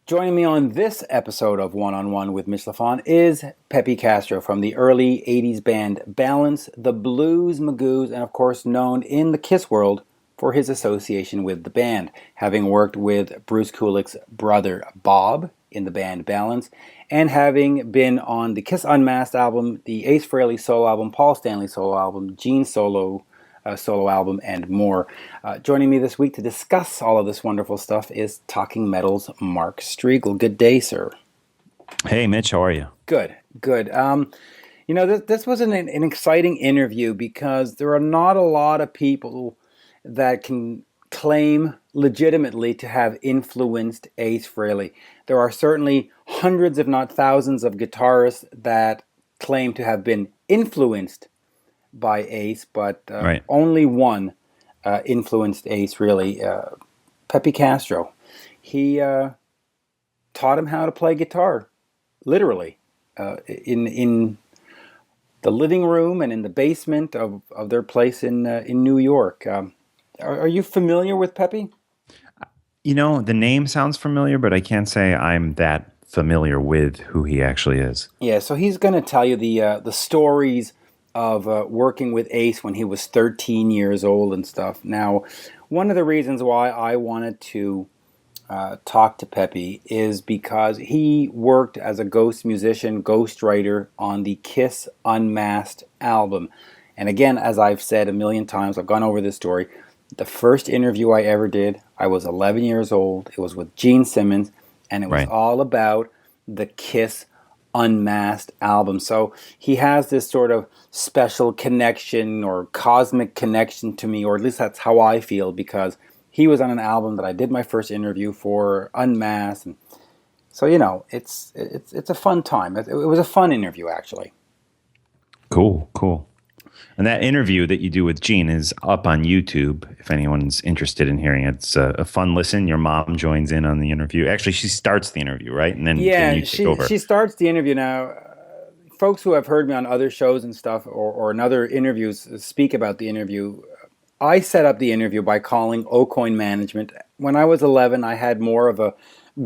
Joining me on this episode of One on One with Mitch Lafon is Peppy Castro from the early 80s band Balance, the Blues Magoos, and of course known in the Kiss world for his association with the band, having worked with Bruce Kulick's brother Bob in the band Balance, and having been on the Kiss Unmasked album, the Ace Frehley solo album, Paul Stanley solo album, Gene's solo album, and more. Joining me this week to discuss all of this wonderful stuff is Talking Metal's Mark Strigl. Good day, sir. Hey, Mitch, how are you? Good. This was an exciting interview because there are not a lot of people that can claim legitimately to have influenced Ace Frehley. There are certainly hundreds, if not thousands, of guitarists that claim to have been influenced by Ace, but Right. only one influenced Ace, really. Peppy Castro. He taught him how to play guitar, literally, in the living room and in the basement of their place in New York. Are you familiar with Peppy? You know, the name sounds familiar, but I can't say I'm that familiar with who he actually is. Yeah, so he's going to tell you the stories of working with Ace when he was 13 years old and stuff. Now, one of the reasons why I wanted to talk to Peppy is because he worked as a ghost musician, ghost writer on the Kiss Unmasked album. And again, as I've said a million times, I've gone over this story. The first interview I ever did, I was 11 years old. It was with Gene Simmons, and it was Right. all about the Kiss Unmasked album. So he has this sort of special connection or cosmic connection to me, or at least that's how I feel, because he was on an album that I did my first interview for, Unmasked. And so, it's a fun time. It was a fun interview, actually. Cool. And that interview that you do with Gene is up on YouTube if anyone's interested in hearing it. It's a fun listen. Your mom joins in on the interview. Actually, she starts the interview, right? And then you take over. She starts the interview now. Folks who have heard me on other shows and stuff or in other interviews speak about the interview. I set up the interview by calling Ocoin Management. When I was 11, I had more of a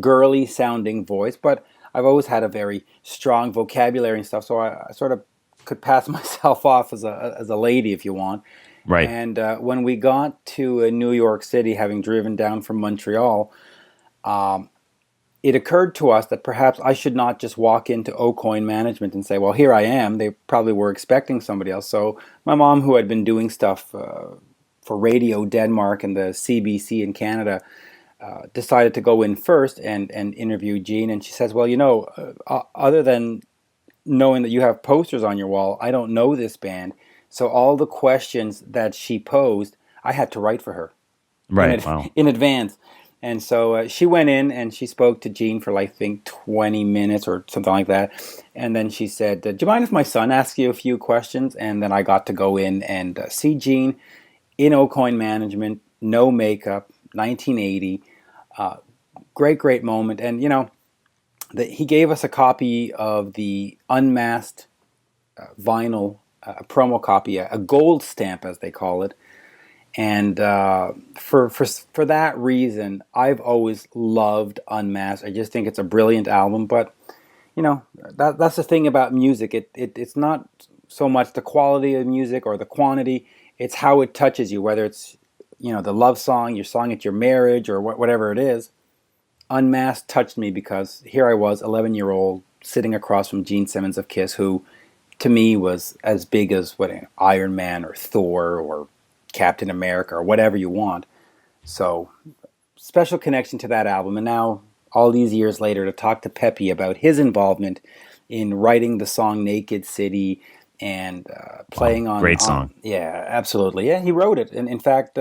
girly sounding voice, but I've always had a very strong vocabulary and stuff, so I sort of could pass myself off as a lady, if you want. Right. And when we got to New York City, having driven down from Montreal, it occurred to us that perhaps I should not just walk into Ocoin Management and say, well, here I am. They probably were expecting somebody else. So my mom, who had been doing stuff for Radio Denmark and the CBC in Canada, decided to go in first and interview Gene. And she says, well, other than knowing that you have posters on your wall, I don't know this band. So all the questions that she posed, I had to write for her Right. Wow. in advance. And so she went in and she spoke to Gene for, I think, 20 minutes or something like that. And then she said, do you mind if my son asks you a few questions? And then I got to go in and see Gene in Ocoin Management, no makeup, 1980. Great moment. And, he gave us a copy of the Unmasked vinyl, a promo copy, a gold stamp, as they call it. And for that reason, I've always loved Unmasked. I just think it's a brilliant album. But that's the thing about music. It's not so much the quality of music or the quantity. It's how it touches you. Whether it's the love song, your song at your marriage, or whatever it is. Unmasked touched me because here I was, 11-year-old, sitting across from Gene Simmons of Kiss, who to me was as big as Iron Man or Thor or Captain America or whatever you want. So special connection to that album. And now, all these years later, to talk to Peppy about his involvement in writing the song Naked City and playing on... Great song. Yeah, absolutely. Yeah, he wrote it. And in fact,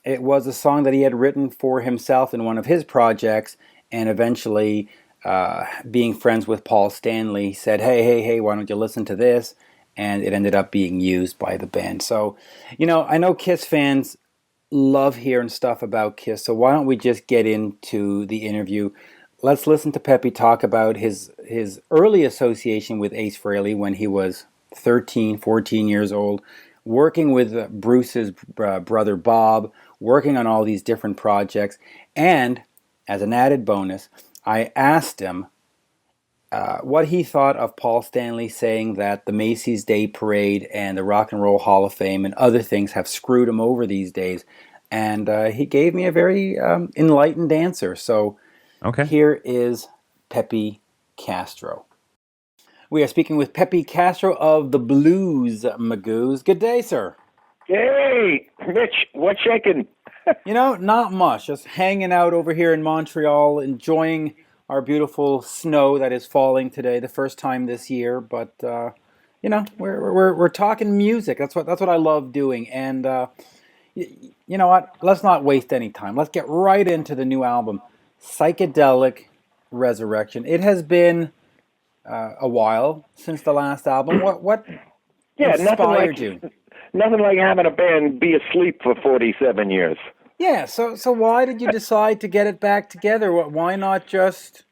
it was a song that he had written for himself in one of his projects, and eventually, being friends with Paul Stanley, said, hey, why don't you listen to this? And it ended up being used by the band. So, I know Kiss fans love hearing stuff about Kiss, so why don't we just get into the interview? Let's listen to Peppy talk about his early association with Ace Frehley when he was 13, 14 years old, working with Bruce's brother Bob, working on all these different projects. And as an added bonus, I asked him what he thought of Paul Stanley saying that the Macy's Day Parade and the Rock and Roll Hall of Fame and other things have screwed him over these days. And he gave me a very enlightened answer. So Okay. here is Peppy Castro. We are speaking with Peppy Castro of the Blues Magoos. Good day, sir. Hey, Mitch, what's shaking? Not much. Just hanging out over here in Montreal, enjoying our beautiful snow that is falling today, the first time this year. But we're talking music. That's what I love doing. And you know what? Let's not waste any time. Let's get right into the new album, Psychedelic Resurrection. It has been a while since the last album. What inspired you? Nothing like having a band be asleep for 47 years. Yeah, so why did you decide to get it back together? Why not just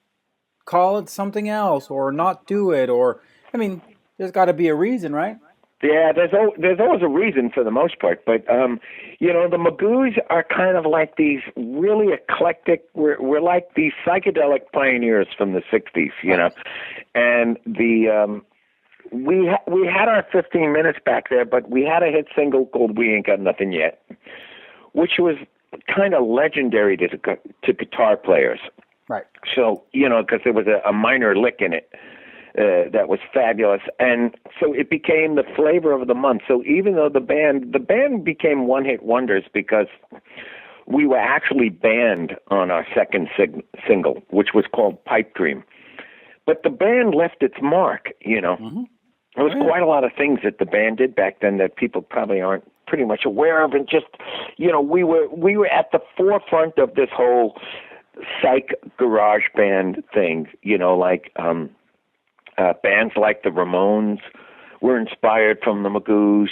call it something else or not do it? Or, there's got to be a reason, right? Yeah, there's always a reason for the most part, but the Magoos are kind of like these really eclectic. We're like these psychedelic pioneers from the '60s, and we had our 15 minutes back there, but we had a hit single called "We Ain't Got Nothing Yet," which was kind of legendary to guitar players. Right. So because there was a minor lick in it. That was fabulous, and so it became the flavor of the month. So even though the band became one-hit wonders because we were actually banned on our second single, which was called Pipe Dream. But the band left its mark, Mm-hmm. There was quite a lot of things that the band did back then that people probably aren't pretty much aware of, and just, we were at the forefront of this whole psych garage band thing, bands like the Ramones were inspired from the Magoos.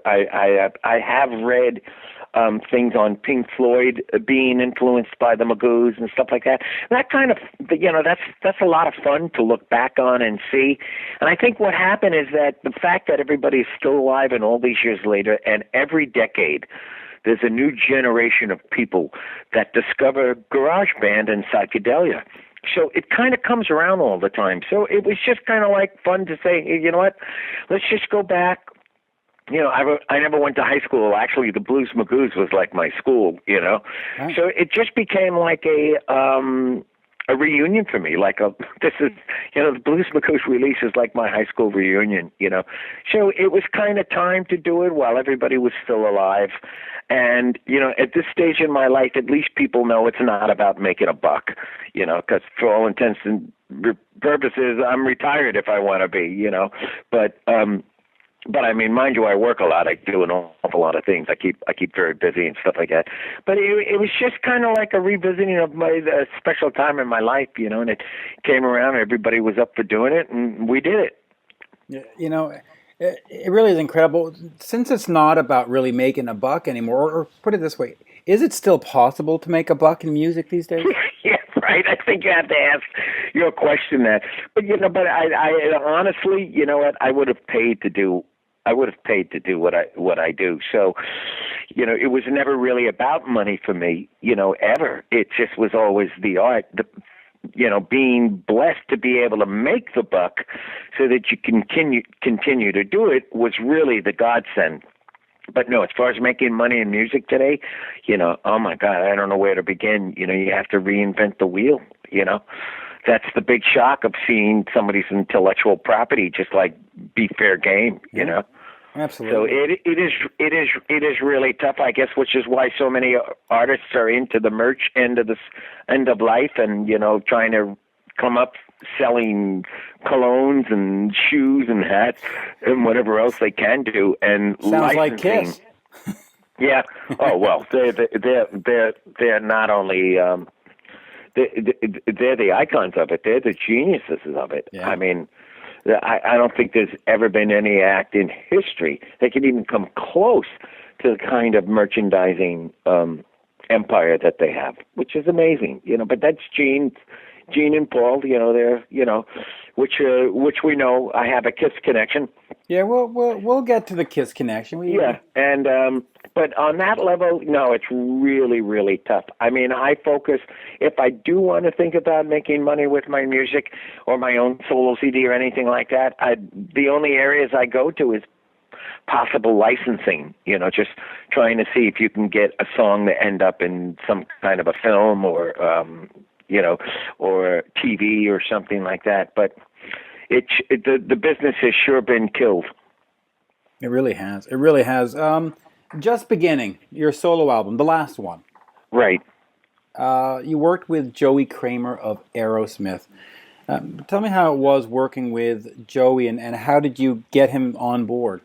I have read things on Pink Floyd being influenced by the Magoos and stuff like that. That kind of, that's a lot of fun to look back on and see. And I think what happened is that the fact that everybody's still alive and all these years later, and every decade, there's a new generation of people that discover garage band and psychedelia. So it kind of comes around all the time. So it was just kind of like fun to say, hey, you know what, let's just go back. I never went to high school. Actually, the Blues Magoos was like my school, Right. So it just became like a reunion for me. The Blues Magoos release is like my high school reunion, So it was kind of time to do it while everybody was still alive. And, at this stage in my life, at least people know it's not about making a buck, because for all intents and purposes, I'm retired if I want to be, But mind you, I work a lot. I do an awful lot of things. I keep very busy and stuff like that. But it was just kind of like a revisiting of my special time in my life, and it came around. Everybody was up for doing it, and we did it. It really is incredible. Since it's not about really making a buck anymore, or put it this way, is it still possible to make a buck in music these days? Yeah, right. I think you have to ask your question that. But I honestly, what, I would have paid to do what I do. So, it was never really about money for me, ever. It just was always the art, being blessed to be able to make the buck so that you continue to do it was really the godsend. But no, as far as making money in music today, oh my God, I don't know where to begin. You have to reinvent the wheel, That's the big shock of seeing somebody's intellectual property just like be fair game, Absolutely. So it is really tough, I guess, which is why so many artists are into the merch end of life, and trying to come up selling colognes and shoes and hats and whatever else they can do, and sounds like licensing. Kiss. Yeah. Oh well, they're not only they're the icons of it. They're the geniuses of it. Yeah. I don't think there's ever been any act in history that can even come close to the kind of merchandising empire that they have, which is amazing, But that's Gene and Paul, they're which we know I have a Kiss connection. Yeah, we'll get to the Kiss connection. And but on that level, no, it's really, really tough. I mean, I focus, if I do want to think about making money with my music or my own solo CD or anything like that, the only areas I go to is possible licensing, just trying to see if you can get a song to end up in some kind of a film or, or TV or something like that. But the business has sure been killed. It really has. It really has. Just Beginning, your solo album, the last one. Right. You worked with Joey Kramer of Aerosmith. Tell me how it was working with Joey, and how did you get him on board?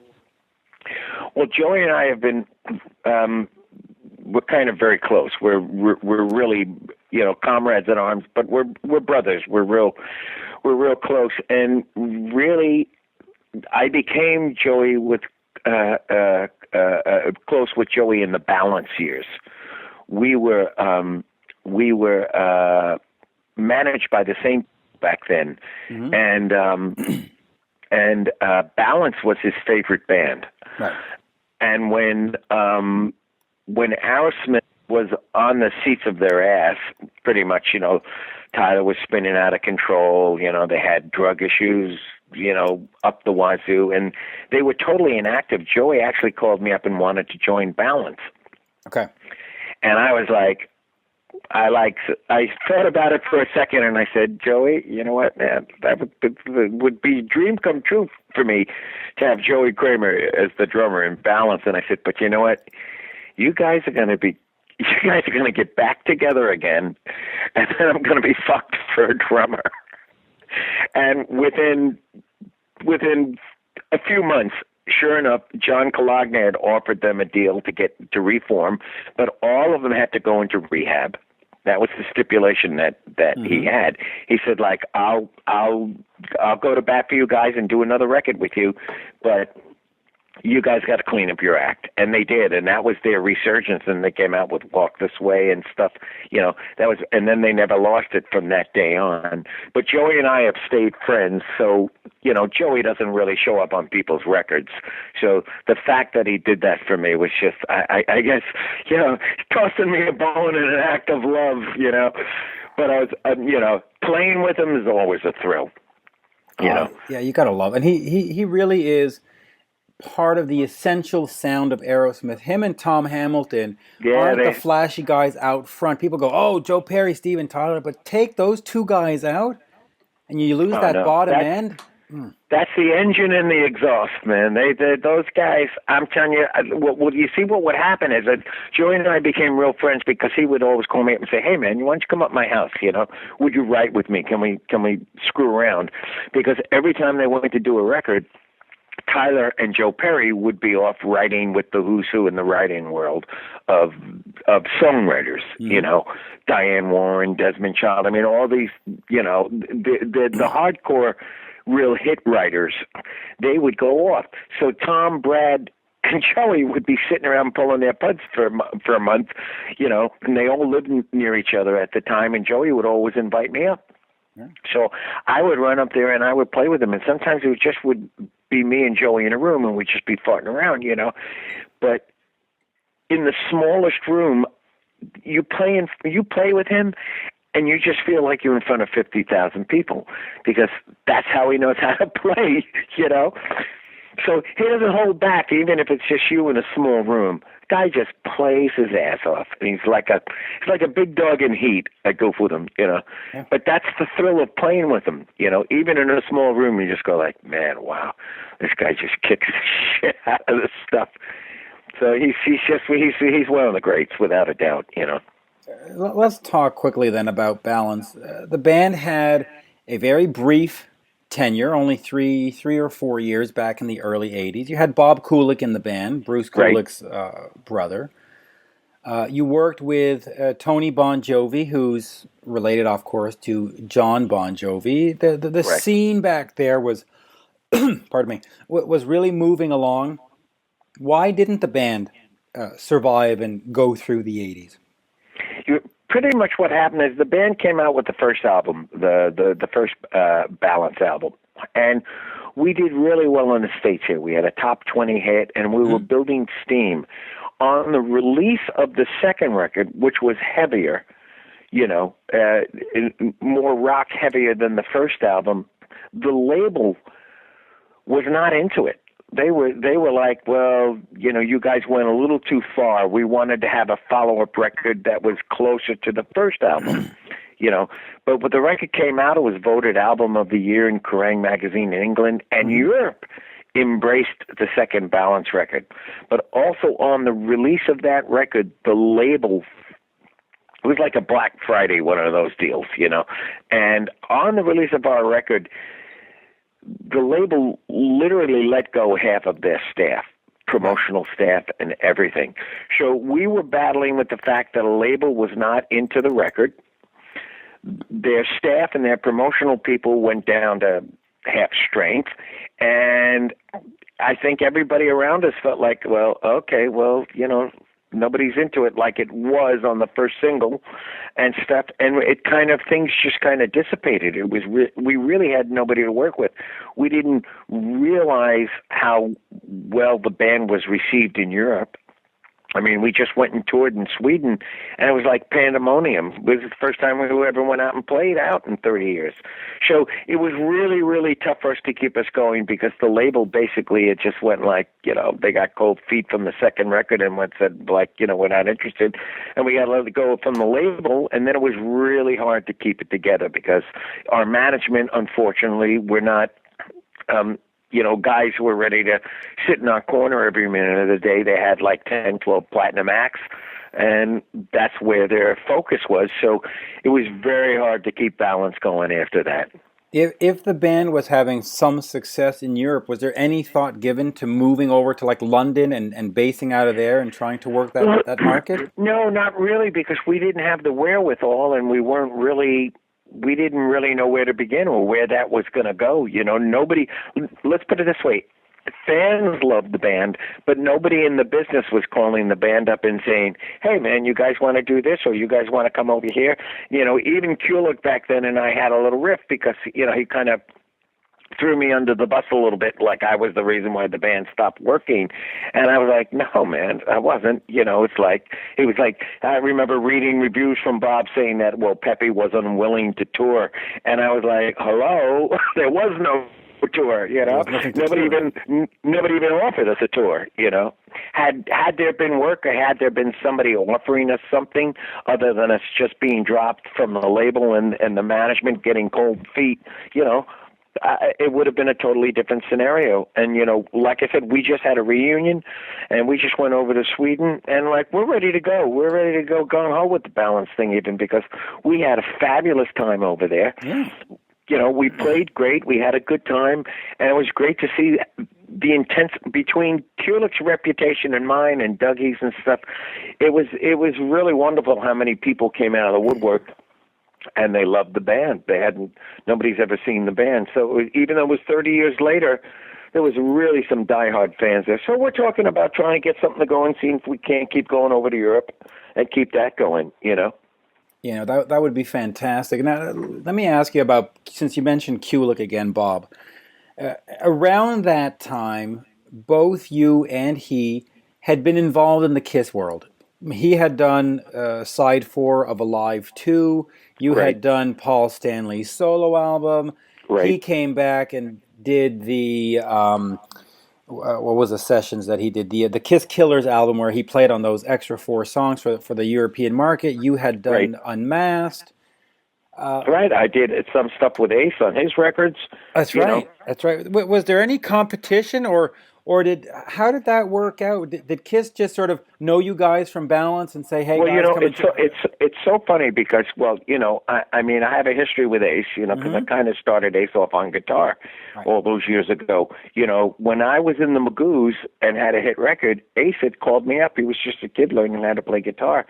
Well, Joey and I have been, we're kind of very close. We're really, comrades in arms, but we're brothers. We're real close. And really, I became Joey close with Joey in the Balance years. We were managed by the same back then, mm-hmm. and Balance was his favorite band. Right. And when Aerosmith was on the seats of their ass, pretty much, Tyler was spinning out of control. They had drug issues, up the wazoo, and they were totally inactive. Joey actually called me up and wanted to join Balance. Okay. And I was like, I thought about it for a second, and I said, Joey, you know what, man, that would be a dream come true for me to have Joey Kramer as the drummer in Balance. And I said, but you know what, you guys are going to get back together again, and then I'm going to be fucked for a drummer. And within a few months, sure enough, John Cologne had offered them a deal to reform, but all of them had to go into rehab. That was the stipulation that mm-hmm. he had. He said, like, I'll go to bat for you guys and do another record with you, but you guys got to clean up your act. And they did, and that was their resurgence, and they came out with Walk This Way and stuff, and then they never lost it from that day on. But Joey and I have stayed friends, so, Joey doesn't really show up on people's records. So the fact that he did that for me was just, I guess, tossing me a bone in an act of love, But I was, playing with him is always a thrill, Yeah, you got to love it. And he really is part of the essential sound of Aerosmith. Him and Tom Hamilton aren't the flashy guys out front. People go, oh, Joe Perry, Steven Tyler, but take those two guys out and you lose bottom end. That's the engine and the exhaust, man. Those guys, I'm telling you, you see what would happen is that Joey and I became real friends because he would always call me up and say, hey, man, why don't you come up to my house, Would you write with me? Can we screw around? Because every time they wanted to do a record, Tyler and Joe Perry would be off writing with the who's who in the writing world of songwriters, Diane Warren, Desmond Child. I mean, all these, the hardcore real hit writers, they would go off. So Tom, Brad, and Joey would be sitting around pulling their putts for a month, and they all lived near each other at the time, and Joey would always invite me up. Yeah. So I would run up there and I would play with them, and sometimes it would be me and Joey in a room, and we'd just be farting around, But in the smallest room, you play with him, and you just feel like you're in front of 50,000 people because that's how he knows how to play, So he doesn't hold back, even if it's just you in a small room. Guy just plays his ass off, and he's like a big dog in heat. I go with him, Yeah. But that's the thrill of playing with him, Even in a small room, you just go like, man, wow, this guy just kicks the shit out of this stuff. So he's one of the greats, without a doubt, Let's talk quickly then about Balance. The band had a very brief tenure, only three or 4 years back in the early 80s. You had Bob Kulick in the band, Bruce Kulick's brother. You worked with Tony Bon Jovi, who's related, of course, to John Bon Jovi. The scene back there was, pardon me, was really moving along. Why didn't the band survive and go through the 80s? pretty much what happened is the band came out with the first album, the first Balance album, and we did really well in the States here. We had a top 20 hit, and we were building steam. On the release of the second record, which was heavier, more rock heavier than the first album, the label was not into it. They were like, well, you guys went a little too far. We wanted to have a follow-up record that was closer to the first album, But when the record came out, it was voted Album of the Year in Kerrang! Magazine in England, and Europe embraced the second Balance record. But also on the release of that record, the label, it was like a Black Friday, one of those deals, And on the release of our record, the label literally let go half of their staff, promotional staff and everything. So we were battling with the fact that a label was not into the record. Their staff and their promotional people went down to half strength. And I think everybody around us felt like, well, okay, well, nobody's into it like it was on the first single and stuff. And it kind of, things just kind of dissipated. It was, we really had nobody to work with. We didn't realize how well the band was received in Europe. I mean, we just went and toured in Sweden, and it was like pandemonium. It was the first time we ever went out and played out in 30 years. So it was really, really tough for us to keep us going because the label basically, it just went like, they got cold feet from the second record and said, like, we're not interested. And we got to let it go from the label, and then it was really hard to keep it together because our management, unfortunately, were not guys who were ready to sit in our corner every minute of the day. They had like 10, 12 platinum acts, and that's where their focus was. So it was very hard to keep Balance going after that. If the band was having some success in Europe, was there any thought given to moving over to like London and basing out of there and trying to work that market? No, not really, because we didn't have the wherewithal, and we didn't really know where to begin or where that was going to go. Nobody, let's put it this way, fans loved the band, but nobody in the business was calling the band up and saying, hey man, you guys want to do this, or you guys want to come over here? Even Kulick back then and I had a little rift because, he kind of threw me under the bus a little bit, like I was the reason why the band stopped working. And I was like, no, man, I wasn't. It was like, I remember reading reviews from Bob saying that, well, Peppy was unwilling to tour. And I was like, hello, there was no tour, Nobody even offered us a tour, Had there been work, or had there been somebody offering us something other than us just being dropped from the label and the management getting cold feet, it would have been a totally different scenario. And, like I said, we just had a reunion and we just went over to Sweden and we're ready to go. We're ready to go gung-ho with the Balance thing even because we had a fabulous time over there. Yeah. We played great. We had a good time, and it was great to see the intense between Kulick's reputation and mine and Dougie's and stuff. It was really wonderful how many people came out of the woodwork, and they loved the band. Nobody's ever seen the band. So even though it was 30 years later, there was really some diehard fans there. So we're talking about trying to get something to go and see if we can't keep going over to Europe and keep that going, that would be fantastic. Now, let me ask you about, since you mentioned Kulick again, Bob. Around that time, both you and he had been involved in the Kiss world. He had done side 4 of Alive 2. You had done Paul Stanley's solo album. Right. He came back and did the what was the sessions that he did? The Kiss Killers album where he played on those extra 4 songs for the European market. You had done Unmasked. Right, I did some stuff with Ace on his records. That's right. That's right. Was there any competition, or how did that work out? Did Kiss just sort of know you guys from Balance and say, "Hey, well, guys, it's so funny because, I mean, I have a history with Ace, because I kind of started Ace off on guitar all those years ago. When I was in the Magoos and had a hit record, Ace had called me up. He was just a kid learning how to play guitar,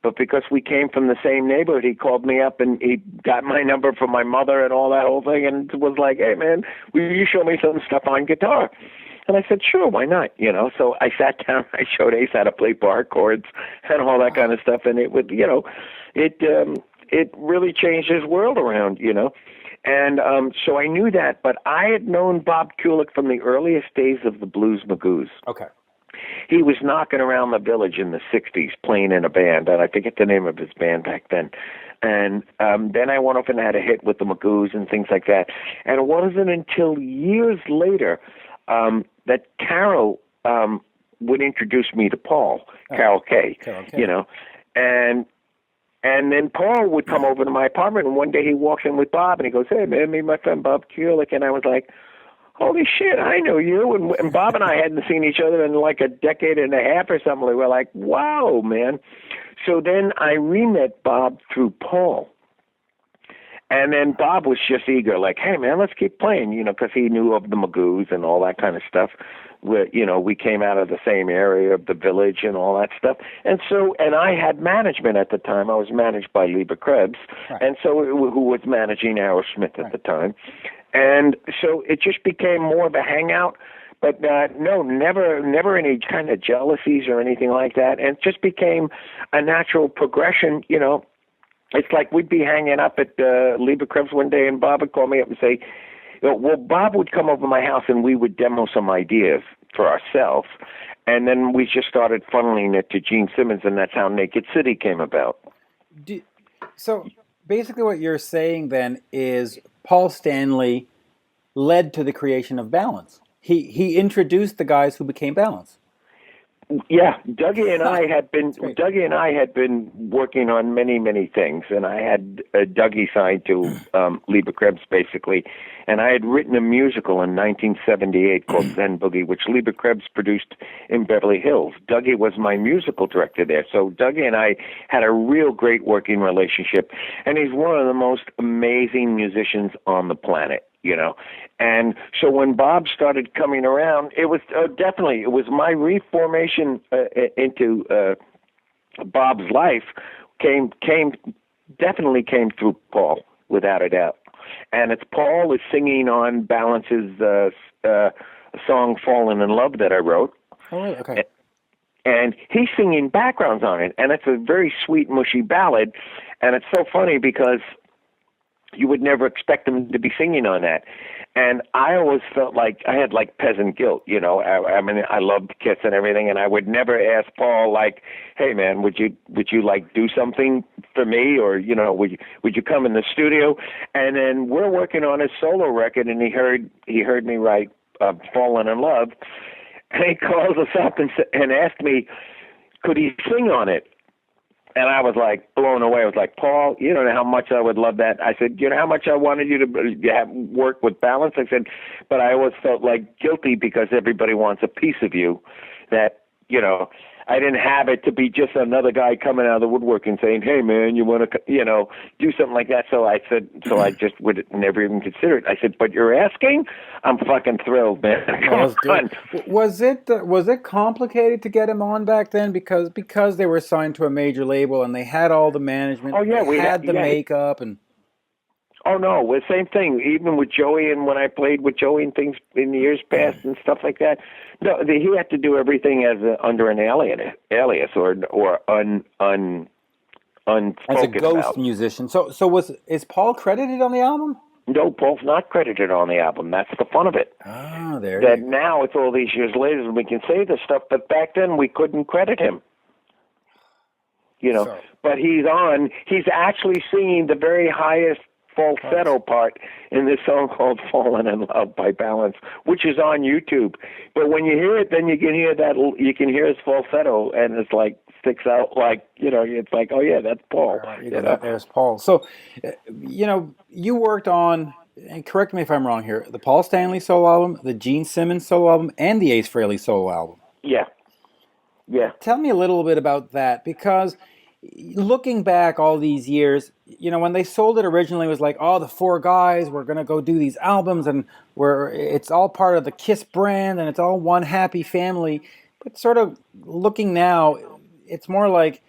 but because we came from the same neighborhood, he called me up and he got my number from my mother and all that whole thing, and was like, "Hey, man, will you show me some stuff on guitar?" And I said, sure, why not? So I sat down, I showed Ace how to play bar chords and all that kind of stuff. And it would, it really changed his world around. And so I knew that, but I had known Bob Kulick from the earliest days of the Blues Magoos. Okay. He was knocking around the village in the 60s playing in a band, and I forget the name of his band back then. And then I went off and had a hit with the Magoos and things like that. And it wasn't until years later that Carol would introduce me to Paul, Carol Kay, And then Paul would come over to my apartment, and one day he walks in with Bob, and he goes, hey, man, meet my friend Bob Kulick. And I was like, holy shit, I know you. And Bob and I hadn't seen each other in like a decade and a half or something. We were like, wow, man. So then I re-met Bob through Paul. And then Bob was just eager, like, hey, man, let's keep playing, because he knew of the Magoos and all that kind of stuff. We came out of the same area of the village and all that stuff. And I had management at the time. I was managed by Lieber Krebs, right. And so who was managing Aerosmith at the time. And so it just became more of a hangout. But no, never any kind of jealousies or anything like that. And it just became a natural progression, It's like we'd be hanging up at Lieber Krebs one day, and Bob would call me up and say, well, Bob would come over to my house, and we would demo some ideas for ourselves. And then we just started funneling it to Gene Simmons, and that's how Naked City came about. So basically what you're saying then is Paul Stanley led to the creation of Balance. He introduced the guys who became Balance. Yeah, Dougie and I had been working on many, many things, and I had Dougie signed to Lieber Krebs basically, and I had written a musical in 1978 called Zen Boogie, which Lieber Krebs produced in Beverly Hills. Dougie was my musical director there, so Dougie and I had a real great working relationship, and he's one of the most amazing musicians on the planet. And so when Bob started coming around, it was it was my reformation into Bob's life definitely came through Paul, without a doubt. And it's Paul is singing on Balance's song "Fallen in Love" that I wrote. Oh, really? Okay. And he's singing backgrounds on it, and it's a very sweet, mushy ballad. And it's so funny because you would never expect him to be singing on that. And I always felt like I had like peasant guilt, I mean, I loved Kiss and everything, and I would never ask Paul like, hey man, would you like do something for me, or would you come in the studio? And then we're working on his solo record, and he heard me write "Fallen in Love," and he calls us up and asked me, could he sing on it? And I was like blown away. I was like, Paul, you don't know how much I would love that. I said, you know how much I wanted you to have work with Balance? I said, but I always felt like guilty because everybody wants a piece of you that, I didn't have it to be just another guy coming out of the woodwork and saying, hey man, you want to, do something like that. So I said, I just would never even consider it. I said, but you're asking? I'm fucking thrilled, man. Come on. Was it complicated to get him on back then because they were signed to a major label and they had all the management? Oh yeah, we had the makeup and. Oh no, the same thing. Even with Joey, and when I played with Joey and things in the years past and stuff like that, no, he had to do everything as under an alias or unspoken as a ghost about. musician. So is Paul credited on the album? No, Paul's not credited on the album. That's the fun of it. Ah, there. That now it's all these years later and we can say this stuff, but back then we couldn't credit him. But he's actually singing the very highest falsetto part in this song called "Fallen in Love" by Balance, which is on YouTube. But when you hear it, then you can hear his falsetto, and it's like sticks out like it's like, oh yeah, that's Paul. There's Paul. So, you worked on, and correct me if I'm wrong here, the Paul Stanley solo album, the Gene Simmons solo album, and the Ace Frehley solo album. Yeah. Tell me a little bit about that, because looking back all these years, when they sold it originally, it was like, oh, the four guys, we're going to go do these albums, and it's all part of the Kiss brand, and it's all one happy family. But sort of looking now, it's more like,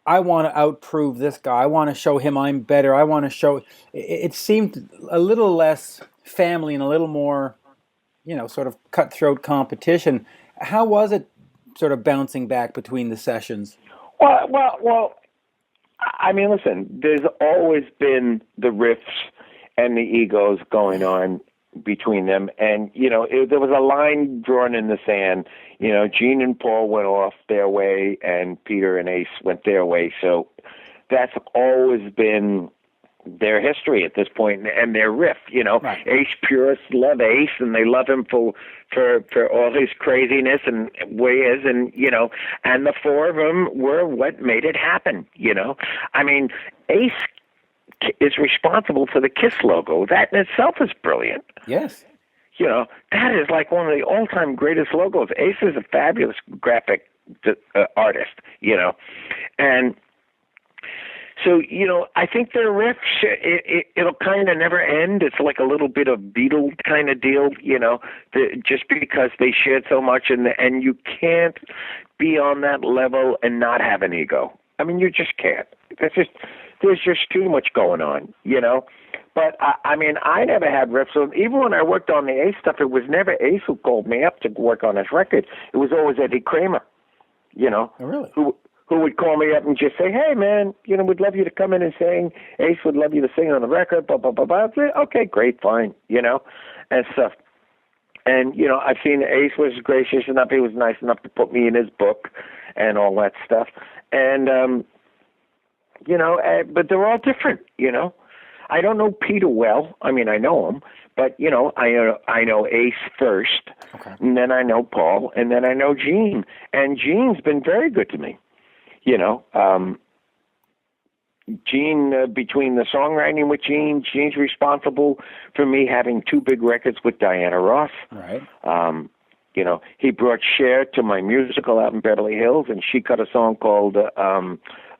I want to outprove this guy. I want to show him I'm better. I want to show... It seemed a little less family and a little more, sort of cutthroat competition. How was it sort of bouncing back between the sessions? Well, I mean, listen, there's always been the riffs and the egos going on between them. And, there was a line drawn in the sand. Gene and Paul went off their way and Peter and Ace went their way. So that's always been their history at this point and their riff. Right. Ace purists love Ace and they love him for all his craziness and ways, and and the four of them were what made it happen. I mean, Ace is responsible for the Kiss logo. That in itself is brilliant. Yes. That is like one of the all-time greatest logos. Ace is a fabulous graphic artist. And so, I think their riffs, it'll kind of never end. It's like a little bit of Beatle kind of deal, just because they shared so much, and you can't be on that level and not have an ego. I mean, you just can't. There's just too much going on, But, I mean, I never had riffs. So even when I worked on the Ace stuff, it was never Ace who called me up to work on his record. It was always Eddie Kramer, Oh, really? Who would call me up and just say, hey, man, we'd love you to come in and sing. Ace would love you to sing on the record, blah, blah, blah, blah. I'd say, okay, great, fine, and stuff. And, I've seen Ace was gracious enough. He was nice enough to put me in his book and all that stuff. And, but they're all different, I don't know Peter well. I mean, I know him, but, I know Ace first, okay. And then I know Paul, and then I know Gene. And Gene's been very good to me. Gene, between the songwriting with Gene's responsible for me having two big records with Diana Ross. Right. He brought Cher to my musical out in Beverly Hills, and she cut a song called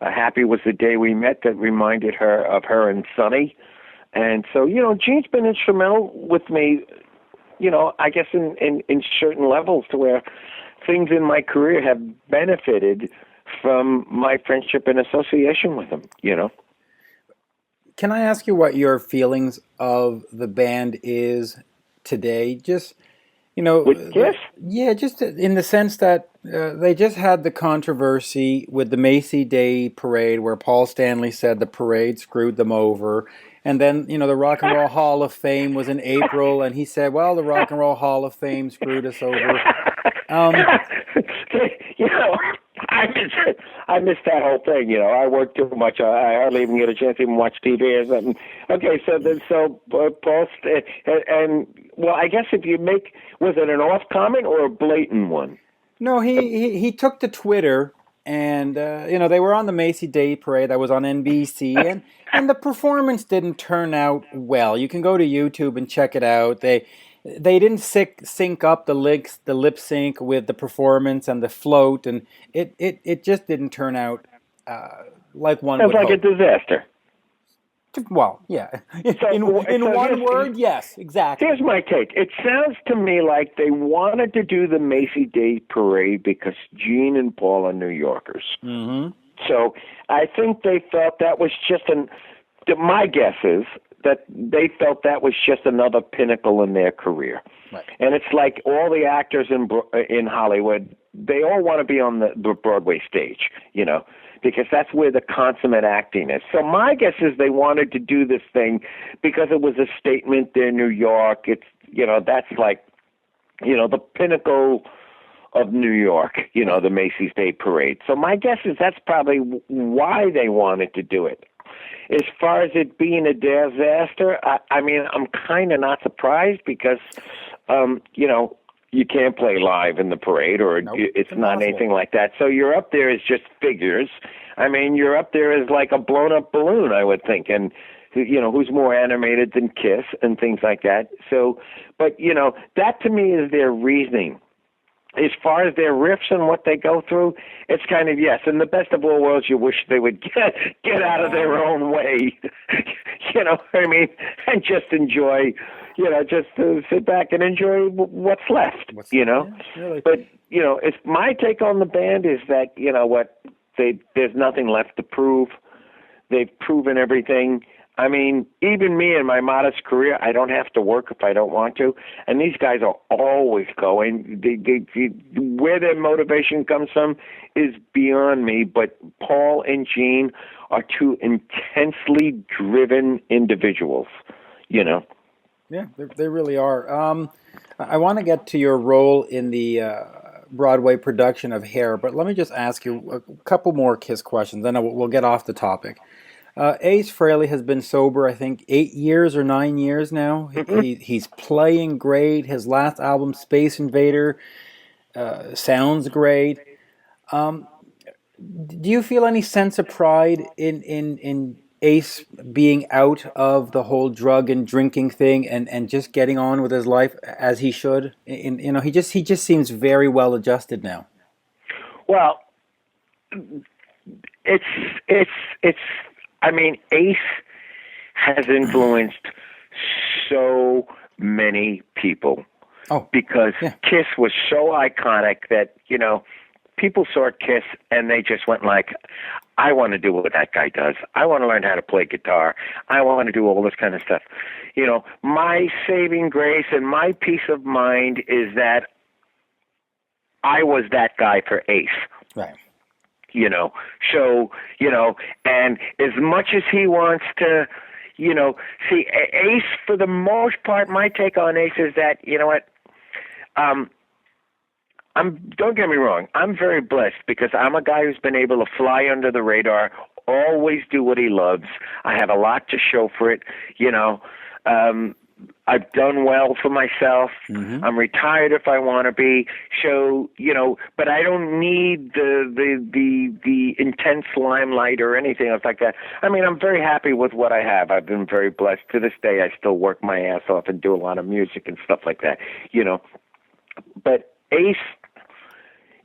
Happy Was the Day We Met that reminded her of her and Sonny. And so, Gene's been instrumental with me, I guess in certain levels to where things in my career have benefited from my friendship and association with him, Can I ask you what your feelings of the band is today? Just, with Kiss? Yeah, just in the sense that they just had the controversy with the Macy Day Parade where Paul Stanley said the parade screwed them over. And then, the Rock and Roll Hall of Fame was in April, and he said, well, the Rock and Roll Hall of Fame screwed us over. I missed that whole thing. I work too much. I hardly even get a chance to even watch TV or something. Okay, so Paul, and well, I guess if you was it an off comment or a blatant one? No, he took to Twitter, and they were on the Macy Day Parade that was on NBC, and the performance didn't turn out well. You can go to YouTube and check it out. They didn't sync up the lip sync with the performance and the float, and it just didn't turn out like one would hope. It's like a disaster. Well, yeah. In one word, yes, exactly. Here's my take. It sounds to me like they wanted to do the Macy Day Parade because Gene and Paul are New Yorkers. Mm-hmm. So I think they felt that was just my guess is that they felt that was just another pinnacle in their career. Right. And it's like all the actors in Hollywood, they all want to be on the Broadway stage, because that's where the consummate acting is. So my guess is they wanted to do this thing because it was a statement. They're New York. It's, that's like, the pinnacle of New York, the Macy's Day Parade. So my guess is that's probably why they wanted to do it. As far as it being a disaster, I mean, I'm kind of not surprised because, you can't play live in the parade or nope, it's not anything like that. So you're up there as just figures. I mean, you're up there as like a blown up balloon, I would think. And, who's more animated than Kiss and things like that. So, but, that to me is their reasoning. As far as their riffs and what they go through, it's kind of, yes, in the best of all worlds, you wish they would get out of their own way, what I mean, and just enjoy, just to sit back and enjoy what's left, Yeah, really. But, it's my take on the band is that, there's nothing left to prove. They've proven everything. I mean, even me in my modest career, I don't have to work if I don't want to. And these guys are always going. Where their motivation comes from is beyond me. But Paul and Gene are two intensely driven individuals, you know. Yeah, they really are. I want to get to your role in the Broadway production of Hair, but let me just ask you a couple more Kiss questions, then we'll get off the topic. Ace Frehley has been sober, I think, 8 years or 9 years now. He's playing great. His last album, Space Invader, sounds great. Do you feel any sense of pride in Ace being out of the whole drug and drinking thing and just getting on with his life as he should? He just seems very well adjusted now. Well, it's. I mean, Ace has influenced so many people because Kiss was so iconic that, people saw Kiss and they just went like, I want to do what that guy does. I want to learn how to play guitar. I want to do all this kind of stuff. My saving grace and my peace of mind is that I was that guy for Ace. Right. And as much as he wants to, see, Ace, for the most part, my take on Ace is that, don't get me wrong, I'm very blessed because I'm a guy who's been able to fly under the radar, always do what he loves. I have a lot to show for it, I've done well for myself. Mm-hmm. I'm retired if I want to be. So, but I don't need the intense limelight or anything else like that. I mean, I'm very happy with what I have. I've been very blessed. To this day, I still work my ass off and do a lot of music and stuff like that, But Ace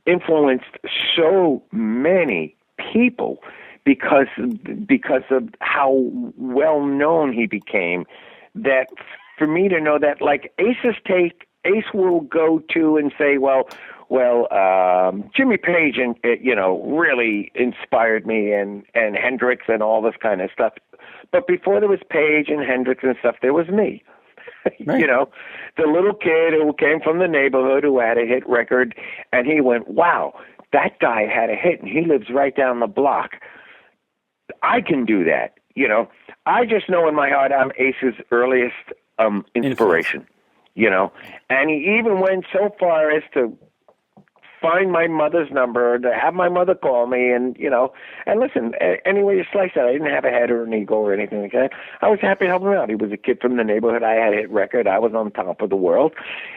influenced so many people because of how well known he became, that for me to know that, like, Ace will go to and say, well, Jimmy Page and really inspired me, and Hendrix and all this kind of stuff. But before there was Page and Hendrix and stuff, there was me. Right. The little kid who came from the neighborhood who had a hit record, and he went, wow, that guy had a hit, and he lives right down the block. I can do that. I just know in my heart I'm Ace's earliest inspiration, and he even went so far as to find my mother's number, to have my mother call me, and listen, any way you slice it, I didn't have a head or an ego or anything like that. I was happy to help him out. He was a kid from the neighborhood. I had a hit record. I was on top of the world,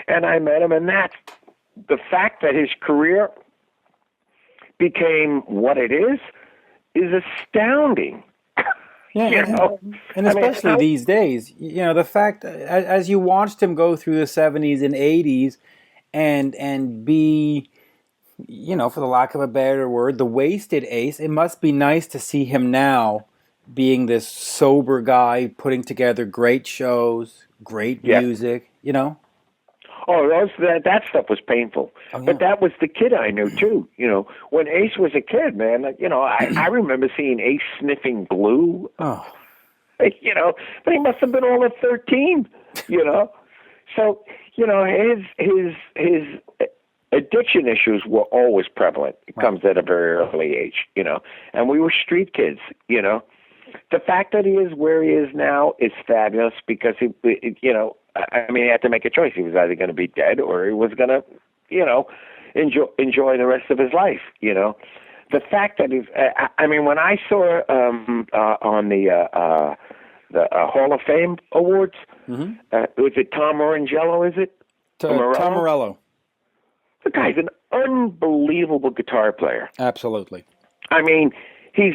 and I met him, and that's the fact that his career became what it is astounding. Yeah, and especially these days, the fact, as you watched him go through the 70s and 80s and be, for the lack of a better word, the wasted Ace, it must be nice to see him now being this sober guy, putting together great shows, great music, Oh, that stuff was painful. Oh, yeah. But that was the kid I knew, too. When Ace was a kid, man, I remember seeing Ace sniffing glue. Oh. But he must have been all of 13, So, his addiction issues were always prevalent. It comes at a very early age, And we were street kids, The fact that he is where he is now is fabulous because he had to make a choice. He was either going to be dead or he was going to, enjoy the rest of his life. The fact that when I saw on the Hall of Fame awards, was it Tom Morello? Is it Tom Morello? The guy's an unbelievable guitar player. Absolutely. I mean, he's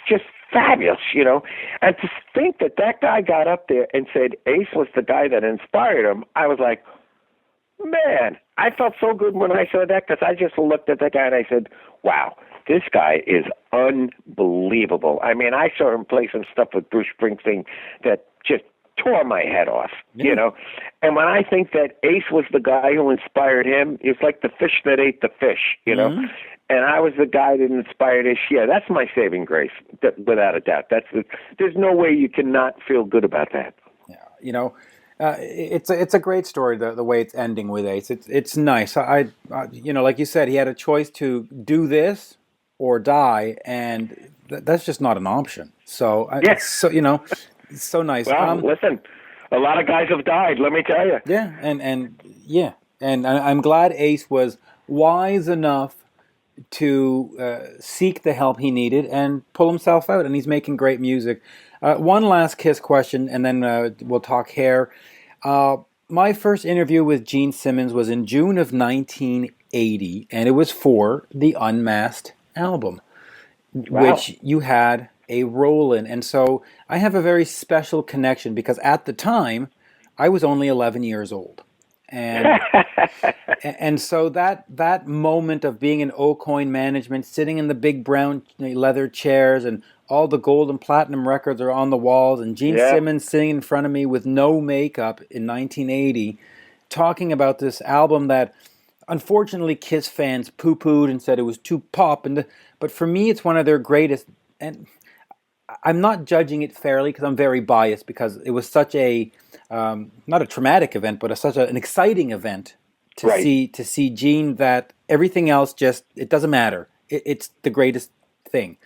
just fabulous, and to think that guy got up there and said Ace was the guy that inspired him, I was like, man, I felt so good when I saw that, because I just looked at that guy and I said, wow, this guy is unbelievable. I mean, I saw him play some stuff with Bruce Springsteen that just tore my head off, Yeah. you know. And when I think that Ace was the guy who inspired him, it's like the fish that ate the fish, you know. And I was the guy that inspired Ace. Yeah, that's my saving grace, without a doubt. There's no way you cannot feel good about that. Yeah, you know, it's a great story. The way it's ending with Ace, it's nice. I you know, like you said, he had a choice to do this or die, and that's just not an option. So Yeah. so you know, it's so nice. Well, listen, a lot of guys have died. Let me tell you. Yeah, and yeah, and I'm glad Ace was wise enough to seek the help he needed and pull himself out, and he's making great music. One last Kiss question, and then we'll talk hair. My first interview with Gene Simmons was in June of 1980, and it was for the Unmasked album, which you had a role in. And so I have a very special connection because at the time, I was only 11 years old. And and so that moment of being in Aucoin management, sitting in the big brown leather chairs, and all the gold and platinum records are on the walls, and Gene Simmons sitting in front of me with no makeup in 1980, talking about this album that unfortunately Kiss fans poo-pooed and said it was too pop, but for me it's one of their greatest. And I'm not judging it fairly because I'm very biased, because it was such a not a traumatic event, but such an exciting event to see Gene, that everything else just, it doesn't matter. It's the greatest thing.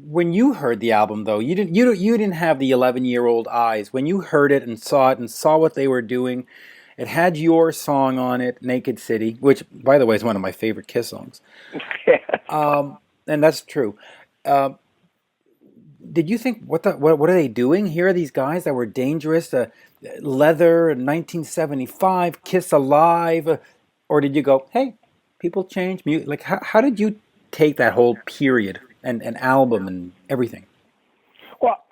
When you heard the album, though, you didn't have the 11-year-old eyes. When you heard it and saw what they were doing, it had your song on it, "Naked City," which, by the way, is one of my favorite Kiss songs. And that's true. Did you think, what are they doing? Here are these guys that were dangerous, Leather in 1975, Kiss Alive, or did you go, hey, people change, like how did you take that whole period and album and everything? Well,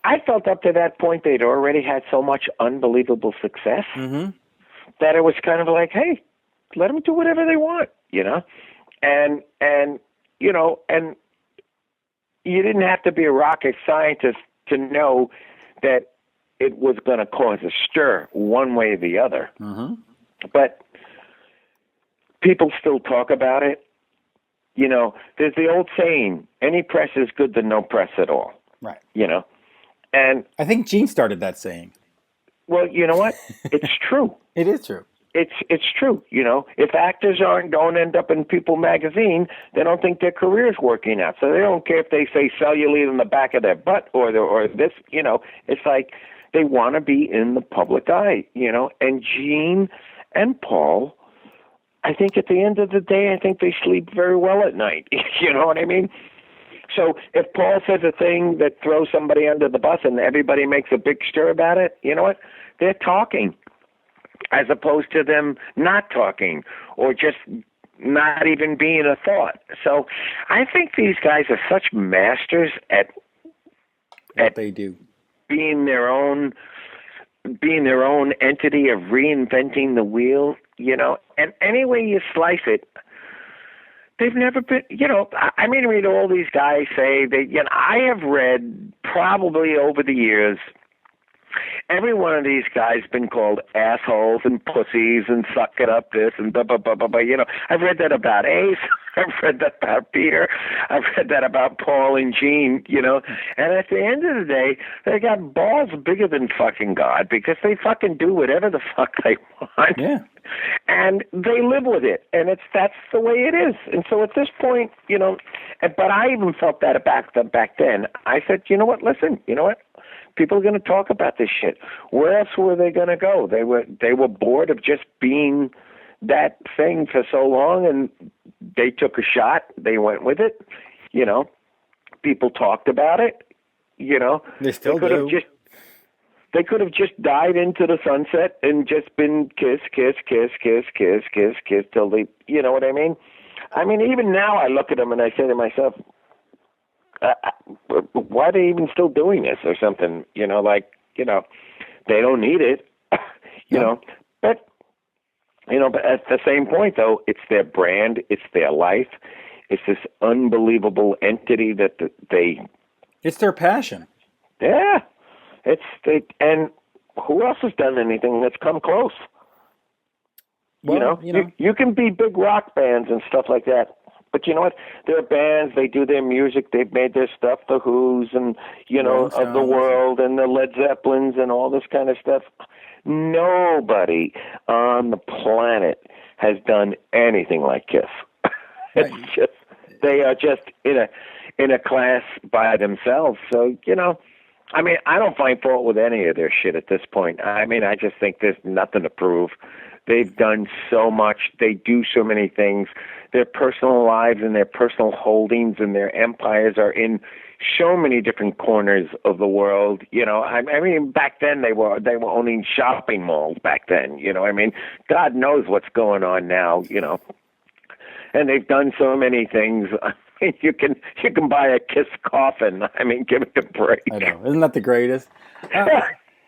I felt up to that point they'd already had so much unbelievable success that it was kind of like, hey, let them do whatever they want, you know, and you know, and you didn't have to be a rocket scientist to know that it was going to cause a stir one way or the other. But people still talk about it. You know, there's the old saying, any press is good than no press at all. Right. You know, and I think Gene started that saying. Well, you know what? It's true. It is true. It's true. You know, if actors don't end up in People magazine, they don't think their career's working out. So they don't care if they say cellulite in the back of their butt or this. You know, it's like they want to be in the public eye. You know, and Gene and Paul, I think at the end of the day, I think they sleep very well at night. You know what I mean? So if Paul says a thing that throws somebody under the bus and everybody makes a big stir about it, you know what? They're talking, as opposed to them not talking or just not even being a thought. So I think these guys are such masters at what they do, being their own entity of reinventing the wheel, you know. And any way you slice it, they've never been, you know, I mean, read all these guys say they, you know, I have read probably over the years, every one of these guys been called assholes and pussies and suck it up this and blah, blah, blah, blah, blah. You know, I've read that about Ace. I've read that about Peter. I've read that about Paul and Gene, you know. And at the end of the day, they got balls bigger than fucking God, because they fucking do whatever the fuck they want. Yeah. And they live with it. And that's the way it is. And so at this point, you know, but I even felt that back then. I said, you know what, listen, you know what? People are going to talk about this shit. Where else were they going to go? They were bored of just being that thing for so long, and they took a shot. They went with it. You know, people talked about it. You know, they still do. They could have just died into the sunset and just been kiss, kiss, kiss, kiss, kiss, kiss, kiss till they. You know what I mean? I mean, even now I look at them and I say to myself, why are they even still doing this or something? You know, like, you know, they don't need it, you know, but, you know, but at the same point though, it's their brand, it's their life. It's this unbelievable entity that it's their passion. Yeah. And who else has done anything that's come close? Well, you can be big rock bands and stuff like that. But you know what? They're bands. They do their music. They've made their stuff. The Who's and, of the world and the Led Zeppelins and all this kind of stuff. Nobody on the planet has done anything like Kiss. It's just, they are just in a class by themselves. So, I mean, I don't find fault with any of their shit at this point. I mean, I just think there's nothing to prove. They've done so much. They do so many things. Their personal lives and their personal holdings and their empires are in so many different corners of the world. I mean, back then they were owning shopping malls back then. I mean, God knows what's going on now. And they've done so many things. I mean, you can buy a Kiss coffin. I mean, give it a break. I know. Isn't that the greatest?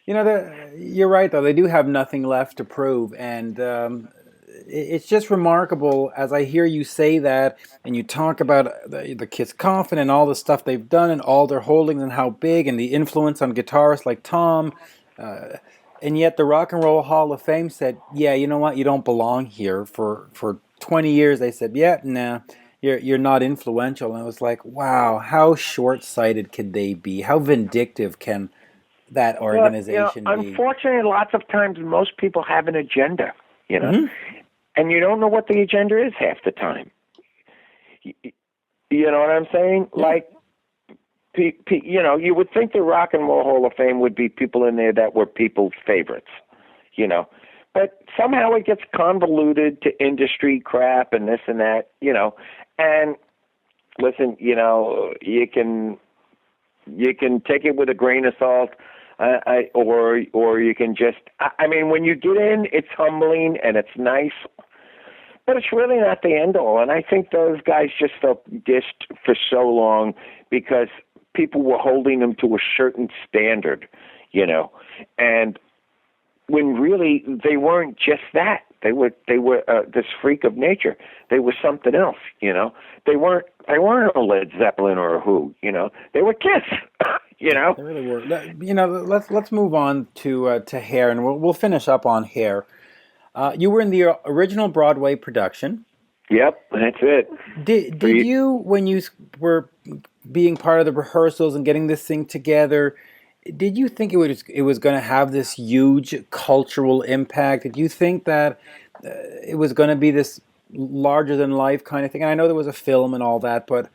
You're right, though. They do have nothing left to prove. And it's just remarkable as I hear you say that and you talk about the Kiss coffin and all the stuff they've done and all their holdings and how big and the influence on guitarists like Tom. And yet the Rock and Roll Hall of Fame said, yeah, you know what? You don't belong here. For 20 years, they said, yeah, nah, you're not influential. And I was like, wow, how short-sighted could they be? How vindictive can that organization be? Unfortunately, lots of times most people have an agenda, mm-hmm. and you don't know what the agenda is half the time. You know what I'm saying? Yeah. Like, you would think the Rock and Roll Hall of Fame would be people in there that were people's favorites, but somehow it gets convoluted to industry crap and this and that, and listen, you can take it with a grain of salt, or you can just, I mean, when you get in, it's humbling and it's nice, but it's really not the end all. And I think those guys just felt dished for so long because people were holding them to a certain standard, and when really they weren't just that. They were this freak of nature. They were something else, They weren't a Led Zeppelin or a Who, They were Kiss, They really were. Let's move on to Hair, and we'll finish up on Hair. You were in the original Broadway production. Yep, that's it. Did you, when you were being part of the rehearsals and getting this thing together, did you think it was going to have this huge cultural impact? Did you think that it was going to be this larger than life kind of thing? And I know there was a film and all that, but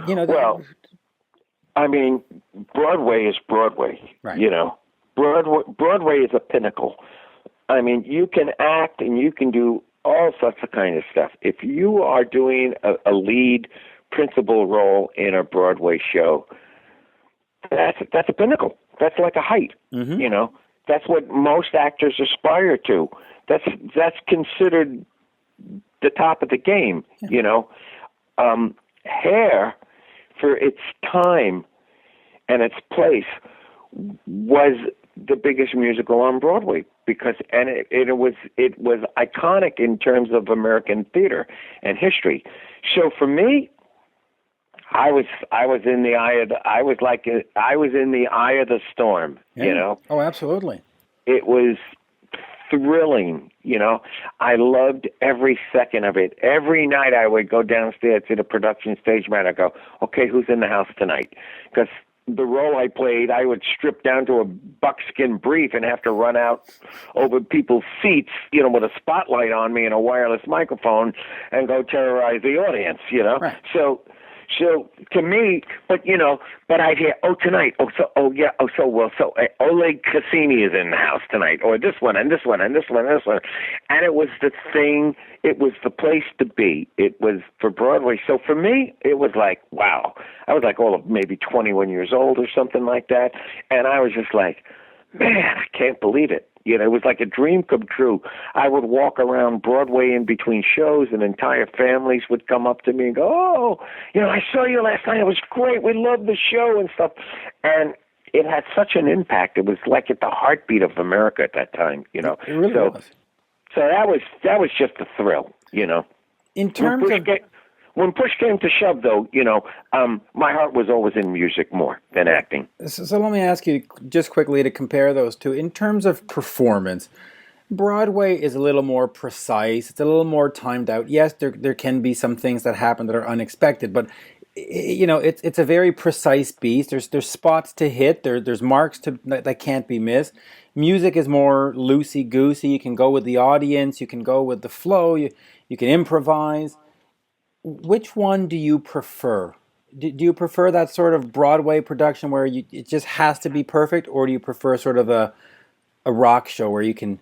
well, I mean, Broadway is Broadway. Right. Broadway is a pinnacle. I mean, you can act and you can do all sorts of kind of stuff. If you are doing a lead principal role in a Broadway show, that's a pinnacle. That's like a height. Mm-hmm. That's what most actors aspire to. That's considered the top of the game. Yeah. Hair, for its time and its place, was the biggest musical on Broadway because it was iconic in terms of American theater and history. So for me, I was in the eye of the storm. Yeah. Oh, absolutely. It was thrilling. I loved every second of it. Every night I would go downstairs to the production stage man. I go, okay, who's in the house tonight? Because the role I played, I would strip down to a buckskin brief and have to run out over people's seats, with a spotlight on me and a wireless microphone and go terrorize the audience, Right. So to me, but I'd hear, tonight, Oleg Cassini is in the house tonight, or this one, and this one, and this one, and this one. And it was the thing, it was the place to be. It was for Broadway. So for me, it was like, wow. I was like, maybe 21 years old or something like that. And I was just like, man, I can't believe it. It was like a dream come true. I would walk around Broadway in between shows, and entire families would come up to me and go, I saw you last night. It was great. We loved the show and stuff. And it had such an impact. It was like at the heartbeat of America at that time, It really was. So that was just a thrill, In terms of... when push came to shove, though, my heart was always in music more than acting. So let me ask you just quickly to compare those two. In terms of performance, Broadway is a little more precise. It's a little more timed out. Yes, there can be some things that happen that are unexpected, but it's a very precise beast. There's spots to hit. There's marks that can't be missed. Music is more loosey goosey. You can go with the audience. You can go with the flow. You can improvise. Which one do you prefer? Do you prefer that sort of Broadway production where it just has to be perfect, or do you prefer sort of a rock show where you can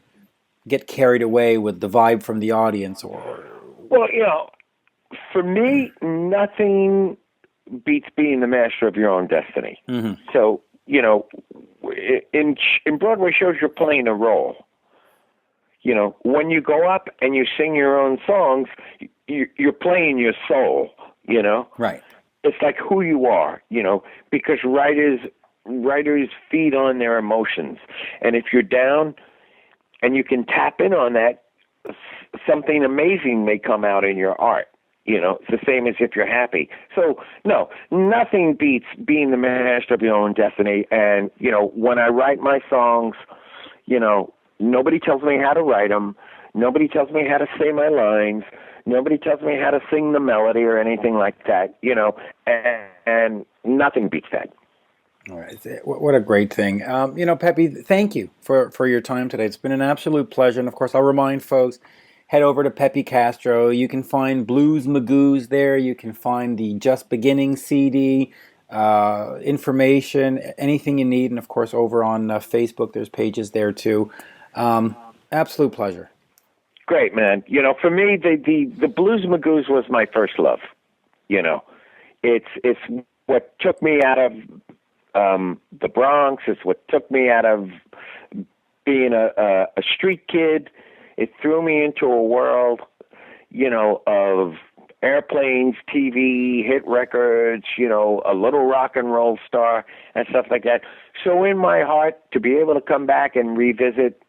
get carried away with the vibe from the audience? Well, for me, nothing beats being the master of your own destiny. Mm-hmm. So, in Broadway shows, you're playing a role. When you go up and you sing your own songs, you're playing your soul, Right. It's like who you are, because writers feed on their emotions. And if you're down and you can tap in on that, something amazing may come out in your art. It's the same as if you're happy. So, no, nothing beats being the master of your own destiny. And, when I write my songs, nobody tells me how to write them. Nobody tells me how to say my lines. Nobody tells me how to sing the melody or anything like that, and nothing beats that. All right. What a great thing. Peppy, thank you for your time today. It's been an absolute pleasure. And, of course, I'll remind folks, head over to Peppy Castro. You can find Blues Magoos there. You can find the Just Beginning CD, information, anything you need. And, of course, over on Facebook, there's pages there, too. Absolute pleasure. Great, man. For me, the Blues Magoos was my first love. It's what took me out of the Bronx. It's what took me out of being a street kid. It threw me into a world, of airplanes, TV, hit records, a little rock and roll star and stuff like that. So in my heart, to be able to come back and revisit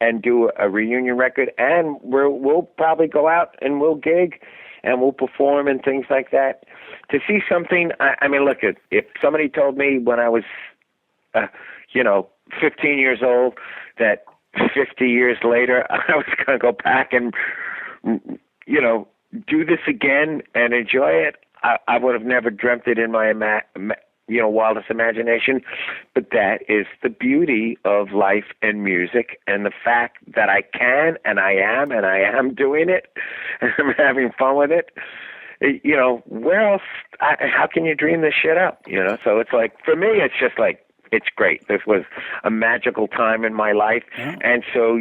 and do a reunion record, and we'll probably go out and we'll gig and we'll perform and things like that. To see something, I mean, look, if somebody told me when I was, 15 years old that 50 years later I was going to go back and, do this again and enjoy it, I would have never dreamt it in my wildest imagination. But that is the beauty of life and music, and the fact that I can and I am doing it and I'm having fun with it. Where else, how can you dream this shit up? So it's like, for me, it's just like, it's great. This was a magical time in my life. Yeah. And so,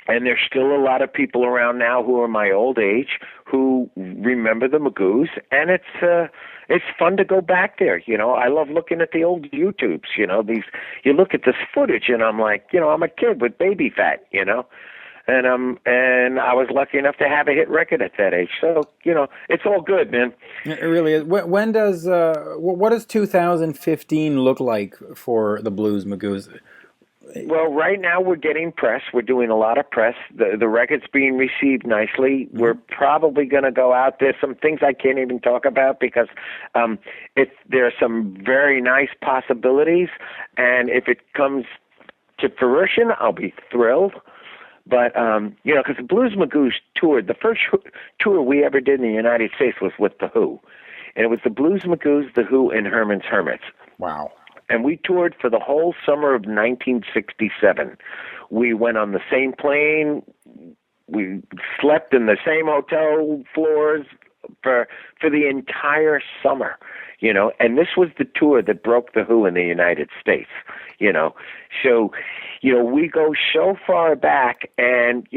and there's still a lot of people around now who are my old age who remember the Magoos, and it's fun to go back there. I love looking at the old YouTubes. You look at this footage, and I'm like, I'm a kid with baby fat. And I was lucky enough to have a hit record at that age. So it's all good, man. It really is. When does what does 2015 look like for the Blues Magoos? Well, right now we're getting press. We're doing a lot of press. The record's being received nicely. Mm-hmm. We're probably going to go out there. Some things I can't even talk about because there are some very nice possibilities. And if it comes to fruition, I'll be thrilled. But, because the Blues Magoos toured, the first tour we ever did in the United States was with The Who. And it was the Blues Magoos, The Who, and Herman's Hermits. Wow. And we toured for the whole summer of 1967. We went on the same plane. We slept in the same hotel floors for the entire summer, and this was the tour that broke The Who in the United States, So, we go so far back, and,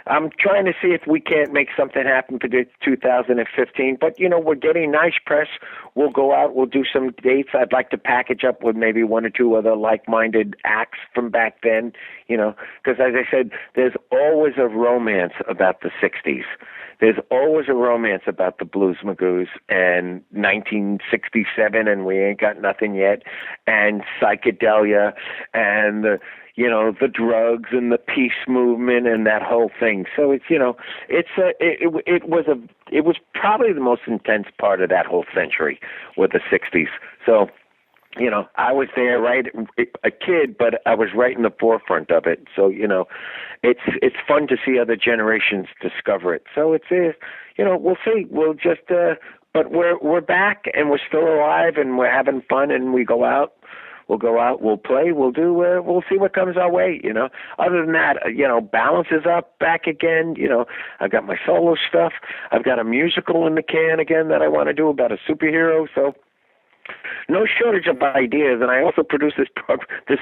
I'm trying to see if we can't make something happen for 2015. But, we're getting nice press. We'll go out. We'll do some dates. I'd like to package up with maybe one or two other like-minded acts from back then, because, as I said, there's always a romance about the 60s. There's always a romance about the Blues Magoos and 1967 and We Ain't Got Nothing Yet and Psychedelia and the drugs and the peace movement and that whole thing. So it's, it was probably the most intense part of that whole century with the 60s. So, I was there, right, a kid, but I was right in the forefront of it. So, it's fun to see other generations discover it. So it's, we'll see. We'll just, but we're back and we're still alive and we're having fun and we go out. We'll go out, we'll play, we'll do, we'll see what comes our way, Other than that, balance is up, back again, I've got my solo stuff. I've got a musical in the can again that I want to do about a superhero. So no shortage of ideas. And I also produce this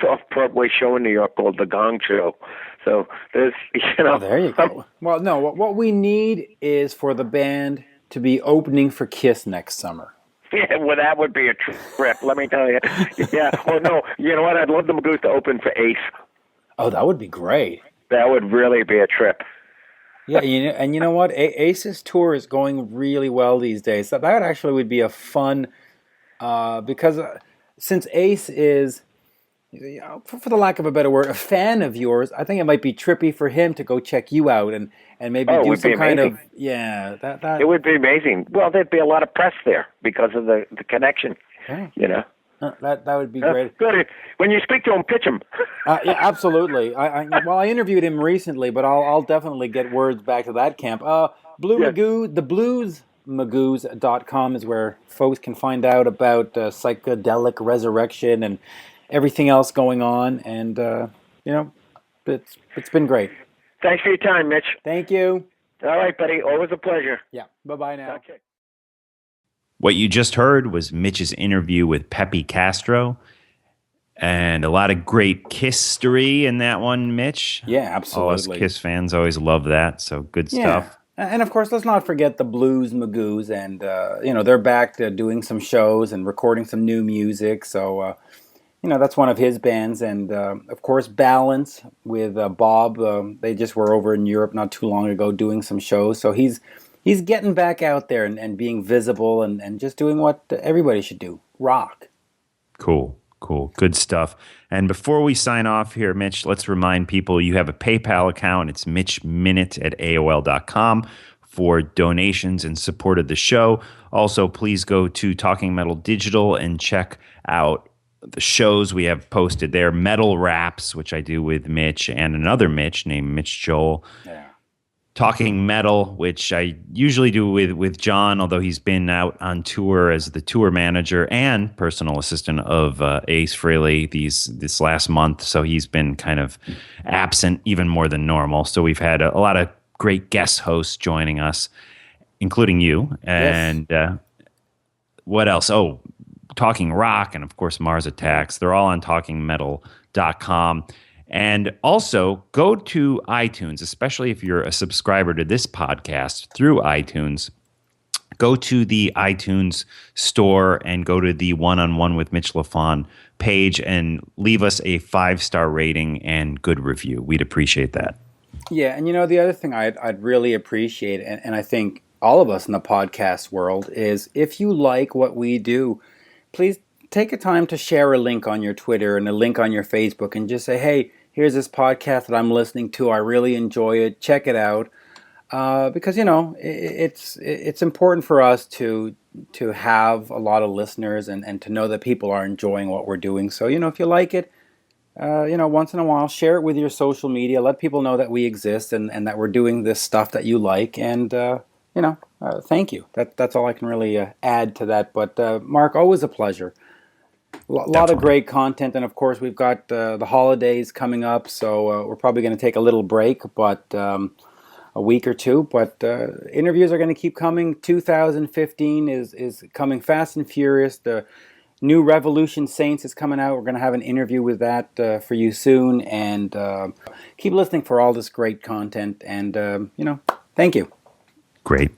off-Broadway show in New York called The Gong Show. So there's, Oh, there you go. Well, no, what we need is for the band to be opening for Kiss next summer. Yeah, well, that would be a trip, let me tell you. Yeah, well, no, you know what? I'd love the Magoos to open for Ace. Oh, that would be great. That would really be a trip. Yeah, and you know what? Ace's tour is going really well these days. So that actually would be a fun, because since Ace is, for the lack of a better word, a fan of yours, I think it might be trippy for him to go check you out and maybe do some kind of, that. It would be amazing. Well, there'd be a lot of press there because of the connection, That would be great. Good. When you speak to him, pitch him. Yeah, absolutely. I interviewed him recently, but I'll definitely get words back to that camp. Magoo, the Blues Magoos.com is where folks can find out about Psychedelic Resurrection and everything else going on, and it's been great. Thanks for your time, Mitch. Thank you. All right, buddy. Always a pleasure. Yeah. Bye-bye now. Okay. What you just heard was Mitch's interview with Peppy Castro, and a lot of great Kiss-story in that one, Mitch. Yeah, absolutely. All us Kiss fans always love that, so good stuff. And of course, let's not forget the Blues Magoos, and they're back to doing some shows and recording some new music. So that's one of his bands, and of course, Balance with Bob. They just were over in Europe not too long ago doing some shows. So he's getting back out there and being visible and just doing what everybody should do: rock. Cool. Good stuff. And before we sign off here, Mitch, let's remind people you have a PayPal account. It's mitchminute@aol.com for donations and support of the show. Also, please go to Talking Metal Digital and check out the shows we have posted there. Metal Raps, which I do with Mitch and another Mitch named Mitch Joel. Yeah. Talking Metal, which I usually do with John, although he's been out on tour as the tour manager and personal assistant of Ace Frehley this last month. So he's been kind of absent even more than normal. So we've had a lot of great guest hosts joining us, including you. And what else? Oh, Talking Rock and, of course, Mars Attacks. They're all on talkingmetal.com. And also go to iTunes, especially if you're a subscriber to this podcast through iTunes. Go to the iTunes store and go to the One-on-One with Mitch Lafon page and leave us a 5-star rating and good review. We'd appreciate that. Yeah, and the other thing I'd really appreciate, and I think all of us in the podcast world, is if you like what we do, please take a time to share a link on your Twitter and a link on your Facebook and just say, hey, here's this podcast that I'm listening to. I really enjoy it. Check it out. Because, it's important for us to have a lot of listeners and to know that people are enjoying what we're doing. So, if you like it, once in a while, share it with your social media. Let people know that we exist and that we're doing this stuff that you like. And, thank you. That's all I can really add to that. But, Mark, always a pleasure. A lot of great content, and of course we've got the holidays coming up, so we're probably going to take a little break, but a week or two. But interviews are going to keep coming. 2015 is coming fast and furious. The new Revolution Saints is coming out. We're going to have an interview with that for you soon, and keep listening for all this great content. And thank you. Great.